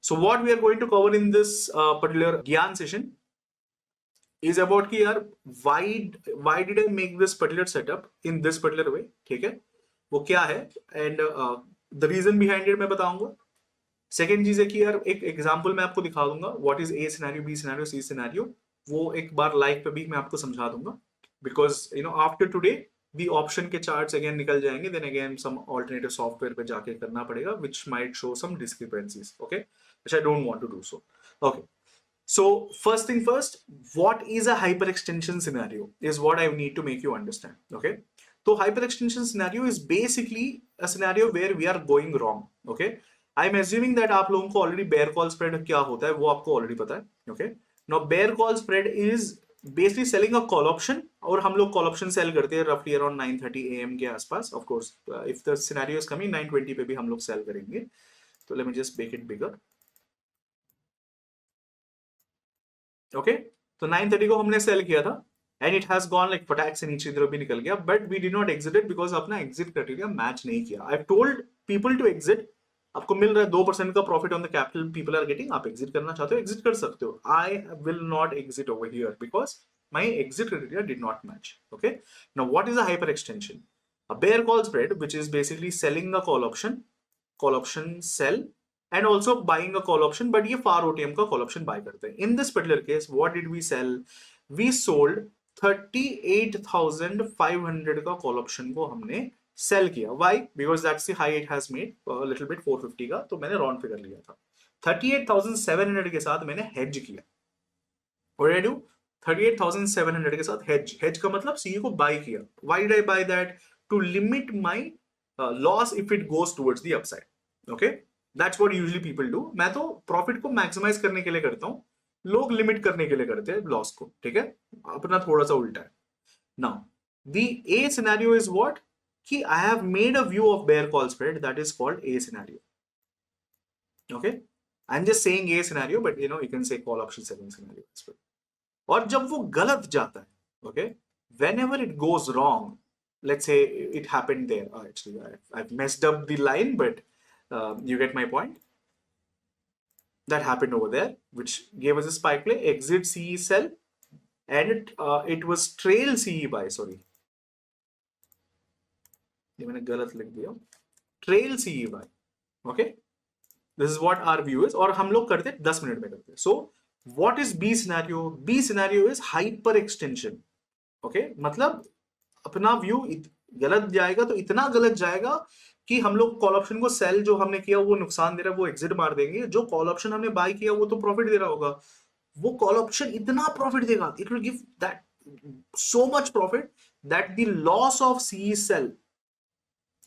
So what we are going to cover in this particular Gyan session is about कि यार why did I make this particular setup in this particular way, ठीक है, वो क्या है, and the reason behind it मैं बताऊंगा. Second चीज है कि यार एक एग्जांपल मैं आपको दिखा दूंगा what is A scenario, B scenario, C scenario, वो एक बार लाइव पे भी मैं आपको समझा दूंगा, because after today the option के चार्ट्स अगेन निकल जाएंगे, then again some alternative software पे जाके करना पड़ेगा which might show some discrepancies, okay, which I don't want to do so. Okay, so first thing first, what is a hyperextension scenario is what I need to make you understand. Okay, so hyperextension scenario is basically a scenario where we are going wrong. Okay, I'm assuming that आप लोगों को already bear call spread क्या होता है वो आपको already पता है. Okay, now bear call spread is basically selling a call option, और हम लोग call option sell करते हैं roughly around 9:30 AM के आसपास. Of course, if the scenario is coming 9:20 पे भी हम लोग sell करेंगे. तो let me just make it bigger. Okay, तो 9:30 को हमने सेल किया था and it has gone like फटाक से नीचे तरफ भी निकल गया, but we did not exit because अपना एग्जिट क्राइटेरिया मैच नहीं किया. I have told people to exit. आपको मिल रहा है 2% का profit on the capital people are getting, आप एग्जिट करना चाहते हो एग्जिट कर सकते हो. I will not exit over here because my exit criteria did not match. Okay, now what is a hyper extension? A bear call spread which is basically selling a call option sell and also buying a call option, but ये far OTM का call option buy करते हैं. In this particular case, what did we sell? We sold 38,500 का call option को हमने sell किया. Why? Because that's the high it has made, a little bit 450 का, तो मैंने round figure लिया था. 38,700 के साथ मैंने hedge किया. What did I do? 38,700 के साथ hedge का मतलब CE को buy किया. Why did I buy that? To limit my loss if it goes towards the upside. Okay? That's what usually people do. मैं तो प्रॉफिट को मैक्सिमाइज करने के लिए करता हूँ, लोग लिमिट करने के लिए करते हैं लॉस को. ठीक है, अपना थोड़ा सा उल्टा है. Now the a scenario is what, कि I have made a view of bear call spread, that is called a scenario. Okay, I am just saying a scenario, but you can say call option selling scenario. और जब वो गलत जाता है, okay, whenever it goes wrong, let's say it happened there. Actually, I've messed up the line, but you get my point. That happened over there, which gave us a spike play, exit CE sell, and it was trail CE buy. Sorry, ये मैंने गलत लिख दिया. Trail CE buy. Okay, this is what our view is, और हम लोग करते 10 minute में करते. So what is B scenario? B scenario is hyper extension. Okay, मतलब अपना व्यू गलत जाएगा तो इतना गलत जाएगा कि हम लोग कॉल ऑप्शन को सेल जो हमने किया वो नुकसान दे रहा है, वो एग्जिट मार देंगे. जो कॉल ऑप्शन हमने बाय किया वो तो प्रॉफिट दे रहा होगा, वो कॉल ऑप्शन इतना प्रॉफिट देगा, it will give that so much profit that the loss of C sell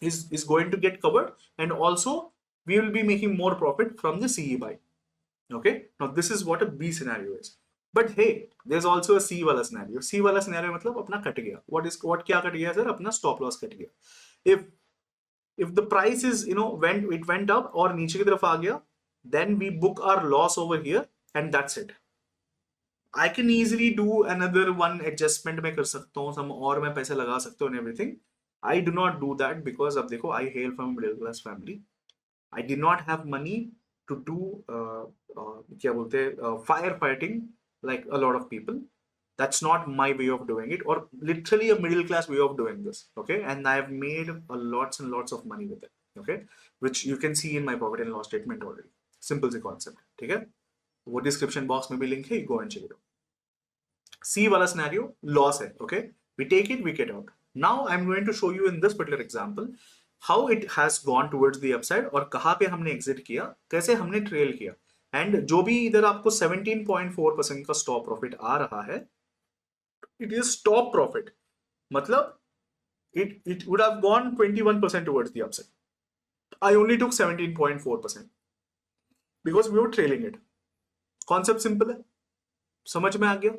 is going to get covered, and also we will be making more profit from the CE buy. Okay, now this is what a B scenario is. But hey, there's also a C वाला scenario. C वाला scenario मतलब अपना cut गया. What क्या cut गया sir? अपना stop loss cut गया. If the price is went up और नीचे की तरफ आ गया, then we book our loss over here and that's it. I can easily do another one adjustment मैं कर सकता हूँ, some और मैं पैसे लगा सकता हूँ and everything. I do not do that because अब देखो, I hail from a middle class family. I did not have money to do क्या बोलते हैं fire fighting like a lot of people. That's not my way of doing it, or literally a middle class way of doing this. Okay, and I've made lots and lots of money with it. Okay, which you can see in my profit and loss statement already. Simple C concept. ठीक है, वो description box में भी link है, you go and check it out. C वाला scenario loss है. Okay, we take it, we get out. Now I'm going to show you in this particular example how it has gone towards the upside, और कहाँ पे हमने exit किया, कैसे हमने trail किया, and जो भी इधर आपको 17.4% का stop profit आ रहा है, it is stop profit. मतलब it would have gone 21% towards the upside. I only took 17.4% because we were trailing it. Concept simple है, समझ में आ गया?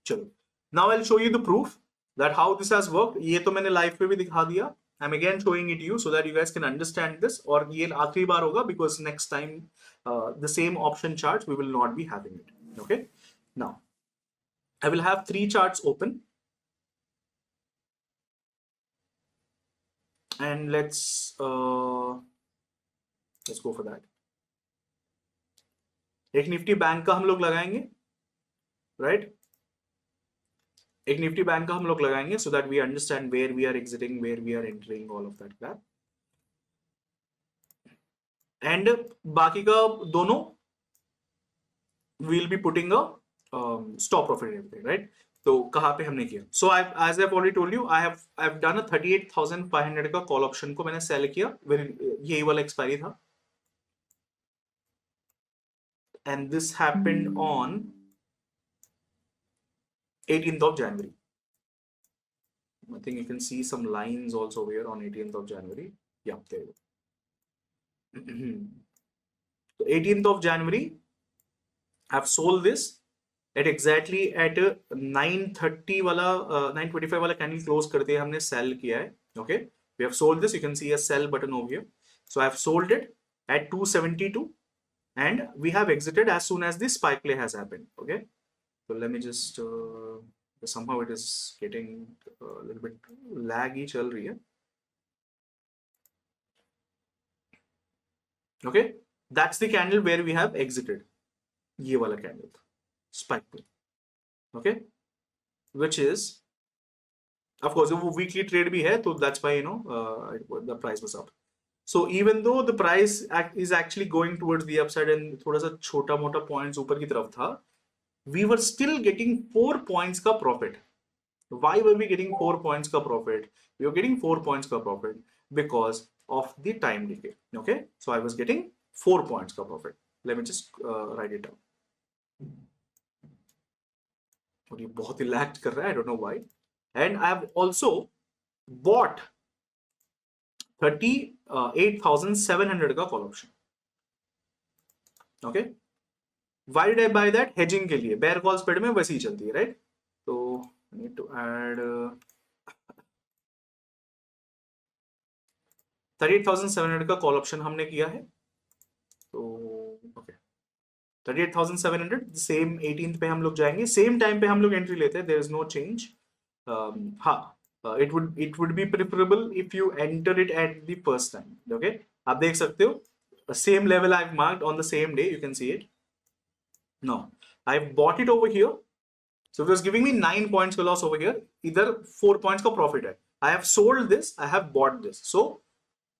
चलो, now I'll show you the proof that how this has worked. ये तो मैंने live पे भी दिखा दिया. I'm again showing it to you so that you guys can understand this. और ये आखिरी बार होगा because next time the same option charts we will not be having it. Okay, now I will have 3 charts open, and let's go for that. एक Nifty bank का हम लोग लगाएंगे, right? एक निफ्टी बैंक का हम लोग लगाएंगे so that we understand where we are exiting, where we are entering, all of that crap. And बाकी का दोनों we'll be putting a stop profit and everything, right? तो कहाँ पे हमने किया? So as I've already told you, I've done a 38,500 का call option को मैंने सेल किया, यही वाला एक्सपायरी था, and this happened on 18th of January. I think you can see some lines also here on 18th of January. Yeah, there you go. So 18th of January, I've sold this at exactly at 9:30 वाला 9:25 वाला candle close करते हैं हमने sell किया है. Okay, we have sold this. You can see a sell button over here. So I have sold it at 272 and we have exited as soon as the spike play has happened. Okay, so let me just somehow it is getting a little bit laggy चल रही है. Okay, that's the candle where we have exited. ये वाला candle था spike play. Okay, which is of course वो weekly trade भी है, तो that's why the price was up. So even though the price is actually going towards the upside and थोड़ा सा छोटा मोटा points ऊपर की तरफ था, we were still getting 4 points का profit. Why were we getting 4 points का profit? We were getting 4 points का profit because of the time decay. Okay, so I was getting 4 points का profit. Let me just write it down. और ये बहुत ही lag कर रहा है, I don't know why. And I have also bought 38,700 का call option. Okay, why did I buy that? Hedging के लिए. बेयर कॉल स्प्रेड में वैसे ही चलती है, राइट? तो I need to add 38,700 का कॉल ऑप्शन हमने किया है. तो ओके, 38,700 सेम 18th पे हम लोग जाएंगे, सेम टाइम पे हम लोग एंट्री लेते हैं. There is no change. हाँ, it would be preferable if you enter it at the first time. Okay, आप देख सकते हो same level I've marked on the same day. You can see it. No, I've bought it over here, so it was giving me 9 points का loss over here. इधर 4 points का profit है. I have sold this, I have bought this. So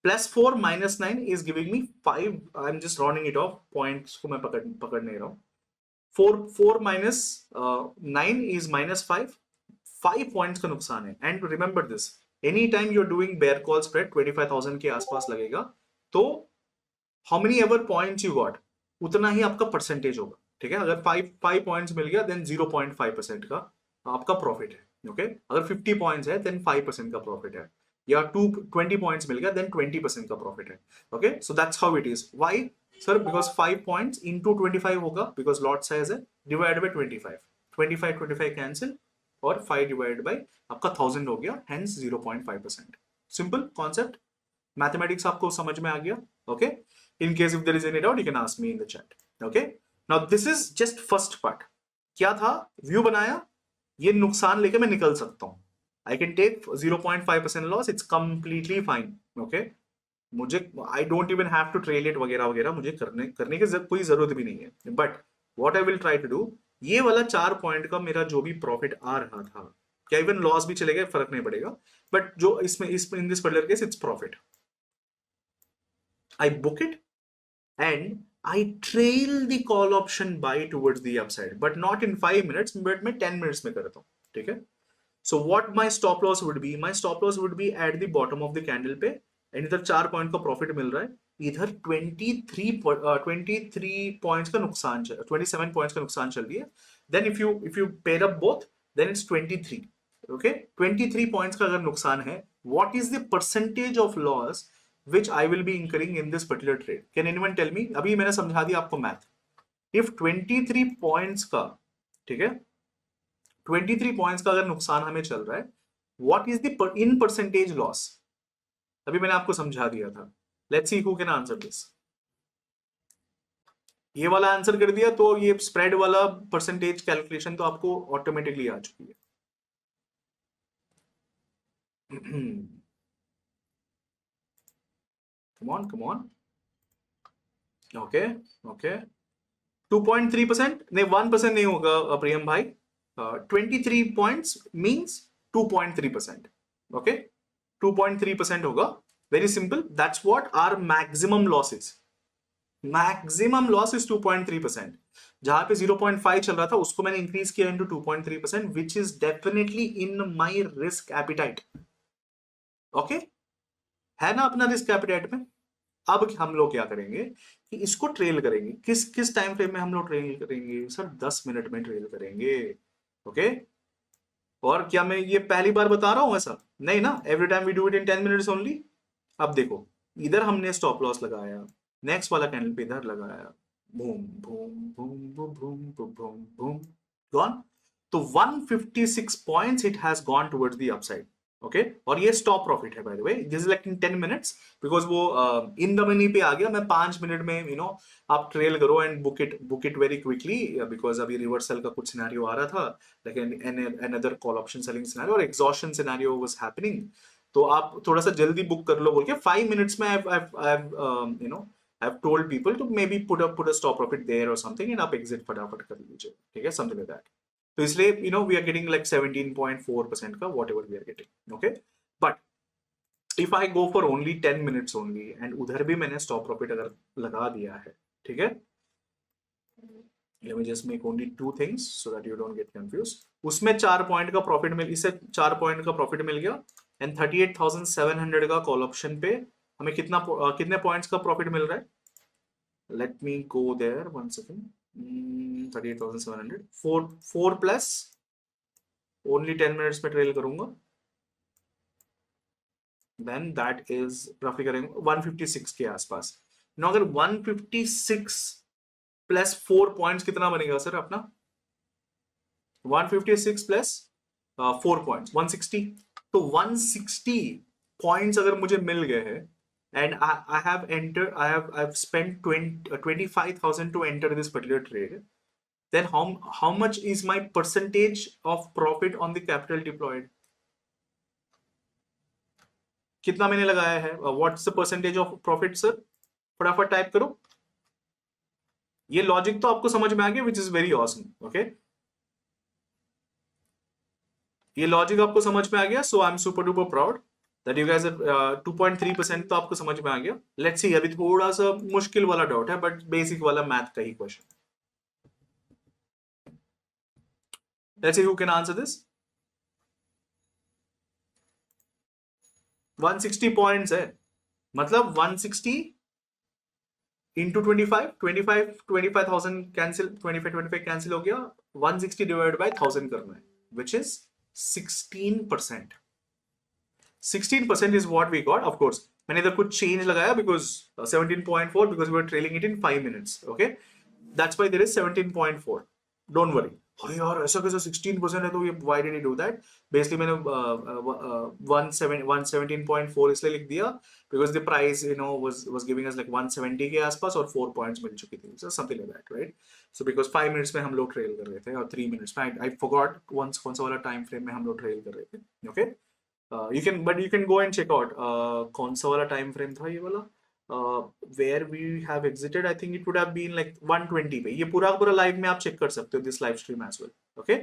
+4 -9 is giving me 5. I'm just rounding it off. Points को मैं पकड़ नहीं रहा हूँ. 4 minus 9 is -5. 5 points का नुकसान है. And remember this, any time you are doing bear call spread 25,000 के आसपास लगेगा, तो how many ever points you got, उतना ही आपका परसेंटेज होगा. ठीक है, अगर 5 पॉइंट्स मिल गया देन 0.5% का आपका प्रॉफिट है. ओके, अगर 50 पॉइंट्स है देन 5% का प्रॉफिट है, या 20 पॉइंट्स मिल गया देन 20% का प्रॉफिट है. Okay, so that's how it is. Why sir? Because 5 points into 25 होगा, बिकॉज लॉट साइज है, डिवाइड बाय 25 कैंसिल, और 5 डिवाइड बाय आपका 1000 हो गया, हेंस 0.5%. सिंपल कॉन्सेप्ट, मैथमेटिक्स आपको समझ में आ गया. Okay, in case if there is any doubt you can ask me in the chat. Okay, now this is just first part. क्या था? व्यू बनाया, ये नुकसान लेके मैं निकल सकता हूं. I can take 0.5% loss, it's completely fine. Okay, मुझे I don't even have to trail it वगैरह वगैरह, मुझे करने की कोई जरूरत भी नहीं है. But what I will try to do, ये वाला 4 पॉइंट का मेरा जो भी प्रॉफिट आ रहा था, क्या इवन लॉस भी चलेगा फर्क नहीं पड़ेगा, बट जो इसमें in this particular case it's profit, I book it and I trail the call option by towards the upside, but not in 5 minutes, but मैं 10 मिनट्स में करता हूं. ठीक है, so what my stop loss would be, my stop loss would be at the bottom of the candle पे, and इधर 4 point का profit मिल रहा है, इधर 23 पॉइंट्स का नुकसान, 27 पॉइंट्स का नुकसान चल रही है. Then if you pair up both then it's 23. Okay, 23 points का अगर नुकसान है, what is the percentage of loss which I will be incurring in this particular trade? Can anyone tell me? अभी मैंने समझा दिया आपको मैथ. If 23 पॉइंट्स का, ठीक है, 23 पॉइंट्स का अगर नुकसान हमें चल रहा है, what is the in percentage loss? अभी मैंने आपको समझा दिया था. Let's see who can answer this. ये वाला आंसर कर दिया तो ये स्प्रेड वाला परसेंटेज कैलकुलेशन तो आपको ऑटोमेटिकली आ चुकी है. Come on. Okay. 2.3% नहीं, 1% नहीं होगा प्रियम भाई, 23 पॉइंट्स मीन्स 2.3%, ओके, 2.3% होगा, very simple, that's what are maximum loss is, maximum loss is 2.3%, जहां पे 0.5 चल रहा था उसको मैंने इंक्रीज किया into 2.3%, which is definitely in my risk appetite, okay, है ना अपना रिस्क एपिटाइट में। अब हम लोग क्या करेंगे कि इसको ट्रेल करेंगे, किस किस टाइम फ्रेम में हम लोग ट्रेल करेंगे सर, 10 मिनट में ट्रेल करेंगे, ओके। और क्या मैं ये पहली बार बता रहा हूं ऐसा नहीं ना, every time we do it in 10 minutes only. अब देखो, इधर हमने स्टॉप लॉस लगाया, नेक्स्ट वाला कैंडल पे इधर लगाया, boom boom boom boom boom boom boom boom, gone. तो 156 points it has gone towards the upside, okay. और ये स्टॉप प्रॉफिट है by the way, this is like in 10 minutes, because वो इन द मनी पे आ गया, मैं 5 minute में आप ट्रेल करो and book it very quickly, because अभी रिवर्सल का कुछ सिनेरियो आ रहा था, like another call option selling scenario और एग्जॉशन सिनेरियो वाज हैपनिंग, तो आप थोड़ा सा जल्दी बुक कर लो बोल के 5 मिनट्स में I've told people to maybe put a stop profit there or something and आप exit फटाफट कर लीजिए, ठीक है, something like that। तो इसलिए we are getting like 17.4% का whatever we are getting, okay। But if I go for only 10 minutes only and उधर भी मैंने stop profit अगर लगा दिया है, ठीक है, let me just make only 2 things so that you don't get confused। उसमें 4 पॉइंट का प्रॉफिट मिल, इससे 4 पॉइंट का प्रॉफिट मिल गया एंड 38,700 का कॉल ऑप्शन पे हमें कितने पॉइंट्स का प्रॉफिट मिल रहा है, let me go there 1 second, 38,700, 4 plus only 10 minutes में ट्रेल करूंगा, देन दैट इज रफली करेंगे 156 के आसपास। ना अगर 156 प्लस 4 पॉइंट्स कितना बनेगा सर अपना, 156 प्लस 4 पॉइंट्स 160, तो 160 पॉइंट्स अगर मुझे मिल गए हैं and I have entered, I've spent 25,000 to enter this particular trade, then how much is my percentage of profit on the capital deployed, कितना मैंने लगाया है, what's the percentage of profit sir, फटाफट टाइप करो, ये लॉजिक तो आपको समझ में आ गया, which is very awesome, okay, ये लॉजिक आपको समझ में आ गया, so I'm super duper proud that you guys are 2.3% तो आपको समझ में आ गया। लेट्स सी, अभी थोड़ा सा मुश्किल वाला डाउट है बट बेसिक वाला मैथ का ही question, let's see who can answer this. 160 points है, मतलब 160 इंटू 25,000 कैंसिल, 25 कैंसिल हो गया, 160 डिवाइड बाय 1000 करना है, which is 16%। 16% is what we got, of course मैंने इधर कुछ चेंज लगाया because 17.4 because we were trailing it in 5 minutes, okay, that's why there is 17.4, don't worry। अरे यार ऐसा कैसे 16% है, तो ये why did he do that, basically मैंने 117.4 इसलिए लिख दिया because the price was giving us like 170 के आसपास और 4 पॉइंट्स मिल चुकी थी, so something like that, right। so because 5 minutes में हम लोग ट्रेल कर रहे थे और 3 minutes में I forgot कौन सा वाला टाइम फ्रेम में हम लोग ट्रेल कर रहे थे, okay। you can go and check out कौन सा वाला टाइम फ्रेम था ये वाला, where we have exited, I think it would have been like 120 पे, ये पूरा लाइव में आप चेक कर सकते हो this live stream as well, okay।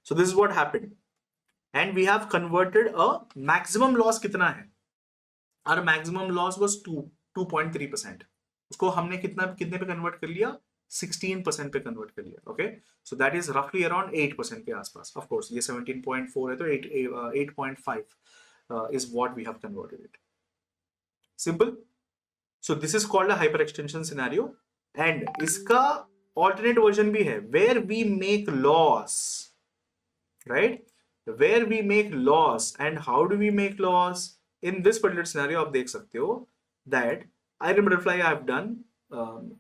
so this is what happened and we have converted a maximum loss, कितना है, our maximum loss was 2.3%, उसको हमने कितने पे कन्वर्ट कर लिया, 16% पे कन्वर्ट कर लिया, ओके। सो दैट इज रफली अराउंड 8% के आसपास, ऑफ कोर्स ये 17.4 है तो 8.5 is what we have converted it, simple. So this is called a hyper extension scenario and इसका ऑल्टरनेट वर्जन भी है, where we make loss, right, where we make loss and how do we make loss in this particular scenario. आप देख सकते हो that iron butterfly I have done,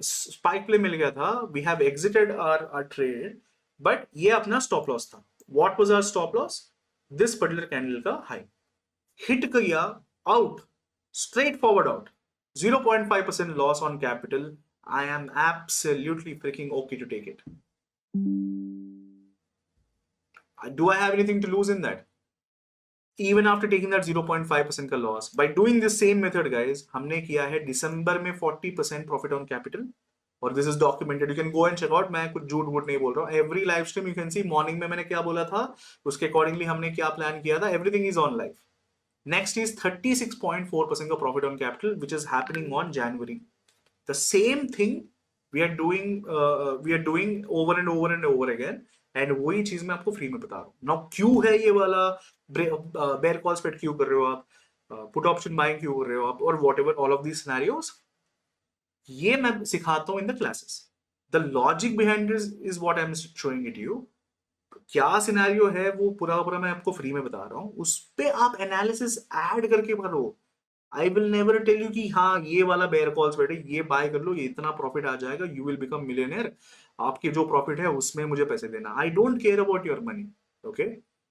spike play मिल गया था, we have exited our trade, but ये अपना stop loss था। What was our stop loss, this particular candle का हाई हिट किया, out, straight forward out, 0.5% loss on capital, I am absolutely freaking okay to take it. Do I have anything to lose in that? Even after taking that 0.5% का loss, by doing the same method guys, हमने किया है दिसंबर में 40% profit on capital, और this is documented, you can go and check out, मैं कुछ झूठ वूठ नहीं बोल रहा हूँ। Every live stream you can see morning में मैंने क्या बोला था, उसके अकॉर्डिंगली हमने क्या प्लान किया था, everything is on live. Next is 36.4% का profit on capital which is happening on January. The same thing we are doing over and over again, and वही चीज मैं आपको फ्री में बता रहा हूँ। नाउ क्यों है ये वाला बेयर कॉल स्प्रेड क्यों कर रहे हो आप, पुट ऑप्शन बाइंग क्यों कर रहे हो आप, और what ever all of these scenarios, ये मैं सिखाता हूं in the classes. The logic behind is what I am showing it you. क्या सिनेरियो है वो पूरा पूरा मैं आपको फ्री में बता रहा हूं, उस पे आप एनालिसिस ऐड करके करो। I will never tell you कि हाँ ये वाला बेयर कॉल्स बैठे ये बाय कर लो, ये इतना प्रॉफिट आ जाएगा, यू विल बिकम मिलियनर, आपके जो प्रॉफिट है उसमें मुझे पैसे देना। I don't care about your money, okay.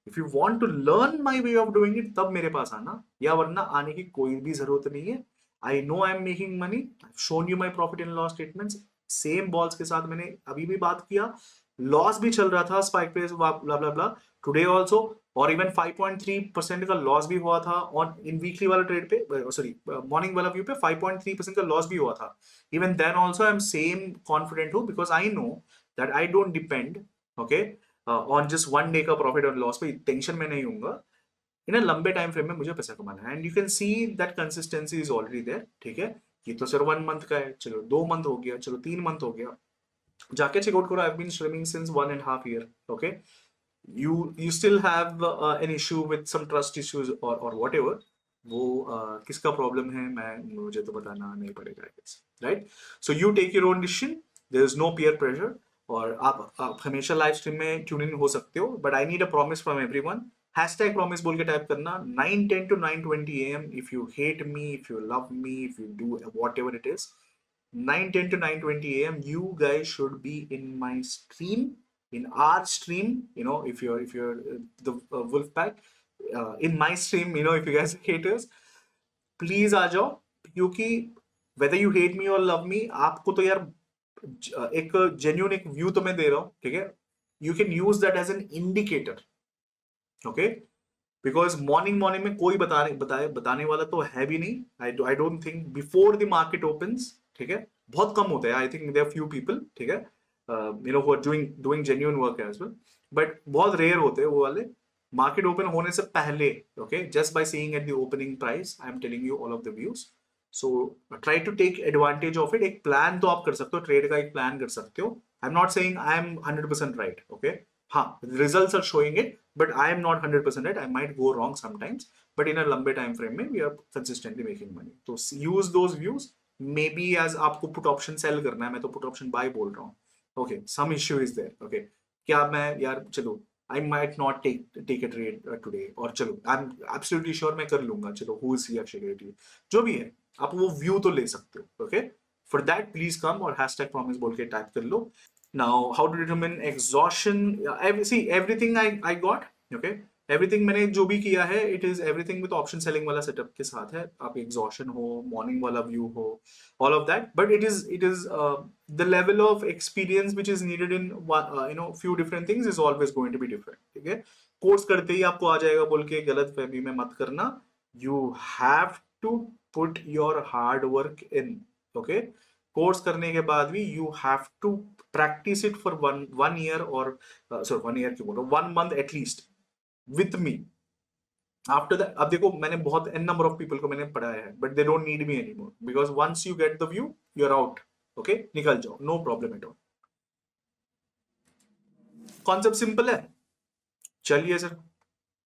If you want to learn my way of doing it तब मेरे पास आना, या वरना आने की कोई भी जरूरत नहीं है। I know I am making money, shown you my profit in loss statements. Same balls के साथ मैंने अभी भी बात किया, लॉस भी चल रहा था, स्पाइक पे blah blah blah, today also, और इवन 5.3% का लॉस भी हुआ था ऑन इन वीकली वाला ट्रेड पे, सॉरी मॉर्निंग वाला व्यू पे 5.3% का लॉस भी हुआ था। Even then also I am same confident हूँ, because I know that I don't depend, okay, on just one day का प्रॉफिट और लॉस पे टेंशन में नहीं हूँ। इन लंबे टाइम फ्रेम में मुझे पैसा कमाना है, and you can see that consistency is already there, ठीक है। ये तो सिर्फ 1 मंथ का है, चलो 2 मंथ हो गया, चलो 3 मंथ हो गया, जाके चेकआउट करो। I have been streaming since 1.5 year, okay. you still have an issue with some trust issues or whatever, वो किसका प्रॉब्लम है मैं मुझे तो बताना नहीं पड़ेगा, right. So you take your own decision, there is no peer pressure, और आप हमेशा लाइव स्ट्रीम में ट्यून इन हो सकते हो, but I need a promise from everyone. Hashtag promise बोल के टाइप करना 9:10 to 9:20 AM। If you hate me, if you love me, if you do whatever it is, 9:10 to 9:20 AM you guys should be in my stream, in our stream, you know, if you're the wolf pack, in my stream, you know, if you guys are haters, please आ जाओ, क्योंकि whether you hate me or love me, आपको तो यार एक genuine एक view तो मैं दे रहा हूँ, ठीक है। you can use that as an indicator, okay, because morning में कोई बताने वाला तो है भी नहीं। I don't think before the market opens, ठीक है, बहुत कम होते हैं। I think there are few people, ठीक है, you know, who are doing genuine work as well, but बहुत रेयर होते हैं वो वाले। मार्केट ओपन होने से पहले, okay, just by seeing at the opening price I am telling you all of the views. So try to take advantage of it. एक plan तो आप कर सकते हो, ट्रेड का एक प्लान कर सकते हो। I am not saying I am 100% right, okay. हाँ, results are showing it, but I am not 100% right. I might go wrong sometimes, but in a लंबे time frame में we are consistently making money. तो use those views. Maybe as आपको put option sell करना है, मैं तो put option buy बोल रहा हूँ. Okay, some issue is there. Okay, क्या मैं यार चलो I might not take a trade today, और चलो I'm absolutely sure मैं कर लूंगा, चलो who is he Akshay Kiriti, जो भी है आप वो view तो ले सकते हो. Okay, for that please come और hashtag promise बोल के type कर लो. Now, how to determine exhaustion? See, everything I got, okay? Everything मैंने जो भी किया है, it is everything with option selling वाला setup के साथ है। आप exhaustion हो, morning वाला view हो, all of that. But it is the level of experience which is needed in you know, few different things is always going to be different, ठीक है? कोर्स करते ही आपको आ जाएगा बोल के गलत फहमी में मत करना। You have to put your hard work in, okay? Course करने के बाद भी you have to practice it for one year or sorry 1 year क्यों बोल रहा हूँ, 1 month at least with me. After that, अब देखो मैंने बहुत n number of people को मैंने पढ़ाया है, but they don't need me anymore because once you get the view, you're out. Okay, निकल जाओ, no problem at all. Concept simple है, चलिए सर